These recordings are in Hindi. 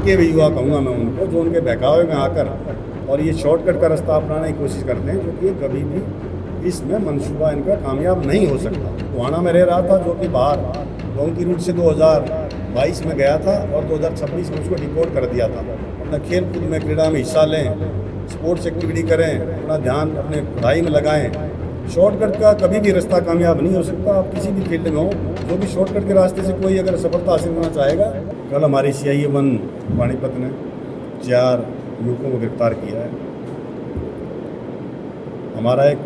भटके हुए युवा कहूँगा मैं उनको, जो उनके बहकावे में आकर और ये शॉर्टकट का रास्ता अपनाने की कोशिश करते हैं, जो कि ये कभी भी इसमें मंसूबा इनका कामयाब नहीं हो सकता। गोहाना में रह रहा था, जो कि बाहर डोंकी रूट से 2022 में गया था और 2026 में उसको डिपोर्ट कर दिया था। अपना खेल कूद में, क्रीड़ा में हिस्सा लें, स्पोर्ट्स एक्टिविटी करें, अपना ध्यान अपने पढ़ाई में लगाएं। शॉर्टकट का कभी भी रास्ता कामयाब नहीं हो सकता। आप किसी भी फील्ड में हो, जो भी शॉर्टकट के रास्ते से कोई अगर सफलता हासिल करना चाहेगा। कल हमारी CIA 1 पानीपत ने 4 युवकों को गिरफ्तार किया है। हमारा एक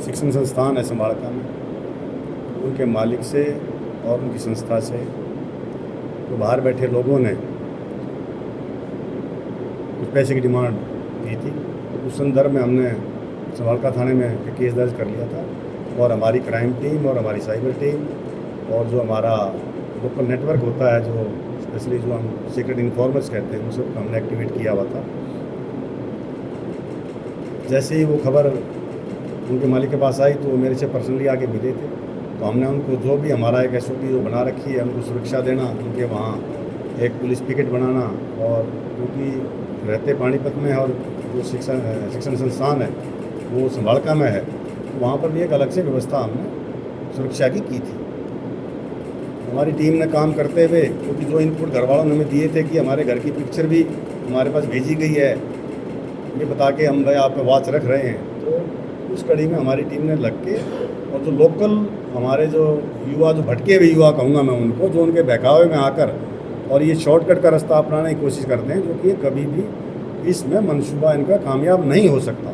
शिक्षण संस्थान है समाड़का में, उनके मालिक से और उनकी संस्था से तो बाहर बैठे लोगों ने कुछ पैसे की डिमांड की थी। उस संदर्भ में हमने समाड़का थाने में केस दर्ज कर लिया था और हमारी क्राइम टीम और हमारी साइबर टीम और जो हमारा लोकल नेटवर्क होता है, जो स्पेशली जो हम सीक्रेट इन्फॉर्मर्स कहते हैं, उन सबको हमने एक्टिवेट किया हुआ था। जैसे ही वो खबर उनके मालिक के पास आई तो वो मेरे से पर्सनली आके मिले थे, तो हमने उनको जो भी हमारा एक SOP जो बना रखी है, उनको सुरक्षा देना, उनके वहाँ एक पुलिस पिकेट बनाना, और क्योंकि रहते पानीपत में और जो शिक्षण संस्थान है वो समाड़का में है, तो वहाँ पर भी एक अलग से व्यवस्था हमने सुरक्षा की थी। हमारी टीम ने काम करते हुए, क्योंकि जो इनपुट घर वालों ने हमें दिए थे कि हमारे घर की पिक्चर भी हमारे पास भेजी गई है, ये बता के हम भाई आप पे वॉच रख रहे हैं, तो उस कड़ी में हमारी टीम ने लग के और जो लोकल हमारे जो युवा, जो भटके हुए युवा कहूँगा मैं उनको, जो उनके बहकावे में आकर और ये शॉर्टकट का रास्ता अपनाने की कोशिश करते हैं, जो कि ये कभी भी इसमें मंसूबा इनका कामयाब नहीं हो सकता।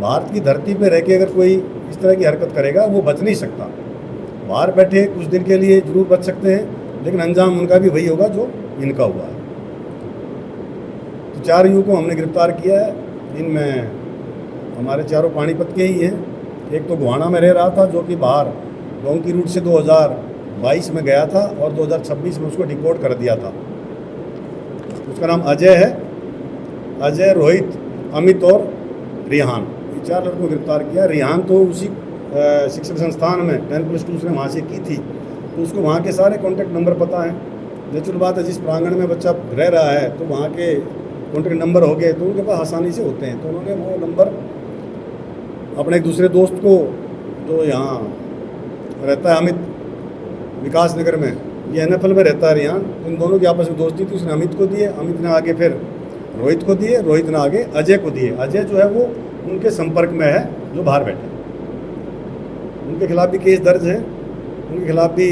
भारत की धरती पर रह के अगर कोई इस तरह की हरकत करेगा वो बच नहीं सकता। बाहर बैठे कुछ दिन के लिए जरूर बच सकते हैं, लेकिन अंजाम उनका भी वही होगा जो इनका हुआ है। तो 4 युवकों को हमने गिरफ्तार किया है। इनमें हमारे चारों पानीपत के ही हैं। एक तो गोहाना में रह रहा था, जो कि बाहर डोंकी रूट से 2022 में गया था और 2026 में उसको डिपोर्ट कर दिया था। उसका नाम अजय है। अजय, रोहित, अमित और रिहान, ये 4 लड़कों को गिरफ्तार किया। रिहान तो उसी शिक्षण संस्थान में 10+2 उसने वहाँ से की थी, तो उसको वहाँ के सारे कॉन्टैक्ट नंबर पता है। नेचुरल बात है, जिस प्रांगण में बच्चा रह रहा है तो वहाँ के कॉन्टैक्ट नंबर हो गए तो उनके पास आसानी से होते हैं। तो उन्होंने वो नंबर अपने एक दूसरे दोस्त को, जो यहाँ रहता है अमित, विकास नगर में, ये NFL में रहता है रिहान, इन दोनों की आपस में दोस्ती थी, उसने अमित को दिए, अमित ने आगे फिर रोहित को दिए, रोहित ने आगे अजय को दिए। अजय जो है वो उनके संपर्क में है जो बाहर बैठे, उनके खिलाफ भी केस दर्ज है। उनके खिलाफ भी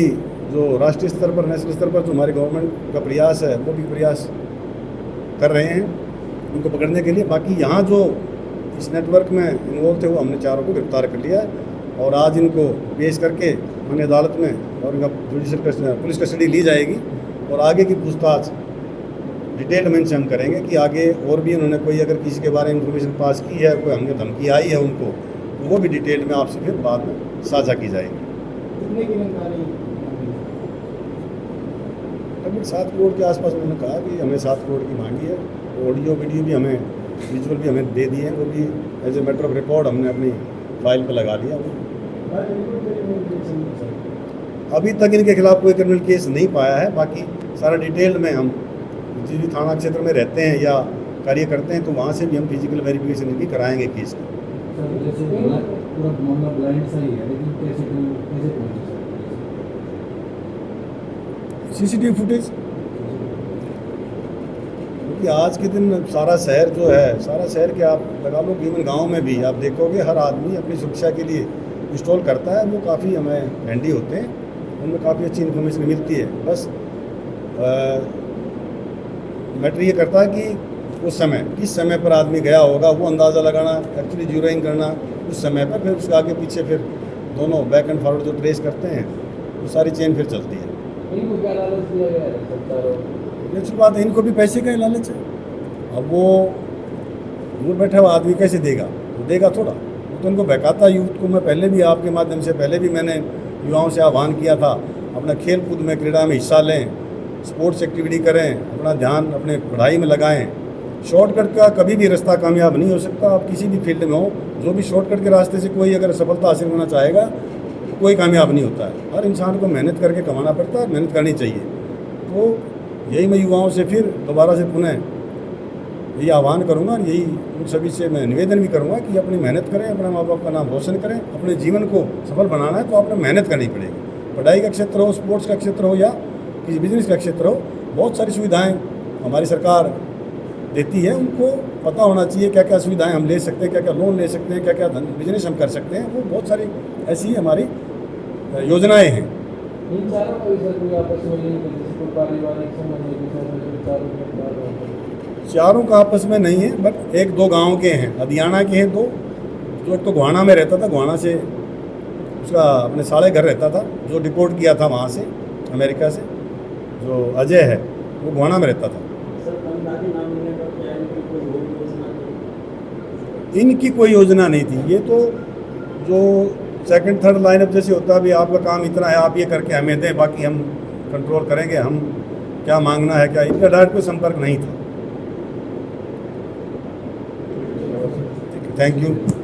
जो राष्ट्रीय स्तर पर, नेशनल स्तर पर जो हमारे गवर्नमेंट का प्रयास है, वो भी प्रयास कर रहे हैं उनको पकड़ने के लिए। बाकी यहाँ जो इस नेटवर्क में इन्वॉल्व थे वो हमने 4 को गिरफ्तार कर लिया है और आज इनको पेश करके माननीय अदालत में और इनका जुडिशियल पुलिस कस्टडी ली जाएगी और आगे की पूछताछ डिटेल में इनसे हम करेंगे कि आगे और भी उन्होंने कोई अगर किसी के बारे में इंफॉर्मेशन पास की है, कोई हमने धमकी आई है उनको, तो वो भी डिटेल में आपसे फिर बाद में साझा की जाएगी। लगभग 7 करोड़ के आसपास उन्होंने कहा कि हमें 7 करोड़ की मांगी है। ऑडियो वीडियो भी हमें, विजुअल भी हमें दे दिए हैं, वो भी as a matter of record हमने अपनी फाइल पर लगा लिया। अभी तक इनके खिलाफ कोई क्रिमिनल केस नहीं पाया है। बाकी सारा डिटेल में हम जिस भी थाना क्षेत्र में रहते हैं या कार्य करते हैं, तो वहाँ से भी हम फिजिकल वेरिफिकेशन इनकी कराएंगे केस की। CCTV फुटेज, क्योंकि आज के दिन सारा शहर जो है, सारा शहर के आप लगा लो, इवन गाँव में भी आप देखोगे हर आदमी अपनी सुरक्षा के लिए इंस्टॉल करता है। वो काफ़ी हमें हैंडी होते हैं, उनमें काफ़ी अच्छी इन्फॉर्मेशन मिलती है। बस मैटर ये करता है कि उस समय किस समय पर आदमी गया होगा, वो अंदाज़ा लगाना, एक्चुअली जीरोइंग करना उस समय पर, फिर उसके आगे पीछे फिर दोनों बैक एंड फॉरवर्ड जो ट्रेस करते हैं, वो सारी चेन फिर चलती है। नेचुरल बात है, इनको भी पैसे का ही लालच है। अब वो दूर बैठा हुआ आदमी कैसे देगा, वो देगा थोड़ा, तो उनको बहकाता यूथ को। मैं पहले भी आपके माध्यम से पहले भी मैंने युवाओं से आह्वान किया था, अपना खेल कूद में, क्रीड़ा में हिस्सा लें, स्पोर्ट्स एक्टिविटी करें, अपना ध्यान अपने पढ़ाई में लगाएं। शॉर्टकट का कभी भी रास्ता कामयाब नहीं हो सकता। आप किसी भी फील्ड में हो, जो भी शॉर्टकट के रास्ते से कोई अगर सफलता हासिल करना चाहेगा, तो कोई कामयाब नहीं होता है। हर इंसान को मेहनत करके कमाना पड़ता है, मेहनत करनी चाहिए। तो यही मैं युवाओं से फिर दोबारा से पुनः यही आह्वान करूंगा और यही उन सभी से मैं निवेदन भी करूंगा कि अपनी मेहनत करें, अपने माँ बाप का नाम रोशन करें। अपने जीवन को सफल बनाना है तो आपने मेहनत करनी पड़ेगी। पढ़ाई का क्षेत्र हो, स्पोर्ट्स का क्षेत्र हो या किसी बिजनेस का क्षेत्र हो, बहुत सारी सुविधाएं हमारी सरकार देती है। उनको पता होना चाहिए क्या क्या सुविधाएं हम ले सकते हैं, क्या क्या लोन ले सकते हैं, क्या क्या बिजनेस हम कर सकते हैं। वो बहुत सारी ऐसी हमारी योजनाएँ हैं। इन चारों का विषय कोई आपस में नहीं है, जैसे कोई पारिवारिक संबंध है, चारों में बात होती है। चारों का आपस में नहीं है, बट एक दो गांव के हैं, हदियाना के हैं दो। जो एक तो गोहाना में रहता था, गोहाना से उसका अपने साले घर रहता था, जो डिपोर्ट किया था वहाँ से अमेरिका से, जो अजय है वो गोहाना में रहता था। इनकी कोई योजना नहीं थी। ये तो जो सेकंड थर्ड लाइन अप जैसे होता है, अभी आपका काम इतना है, आप ये करके हमें दें, बाकी हम कंट्रोल करेंगे, हम क्या मांगना है क्या, इनका डायरेक्ट कोई संपर्क नहीं था। Thank you.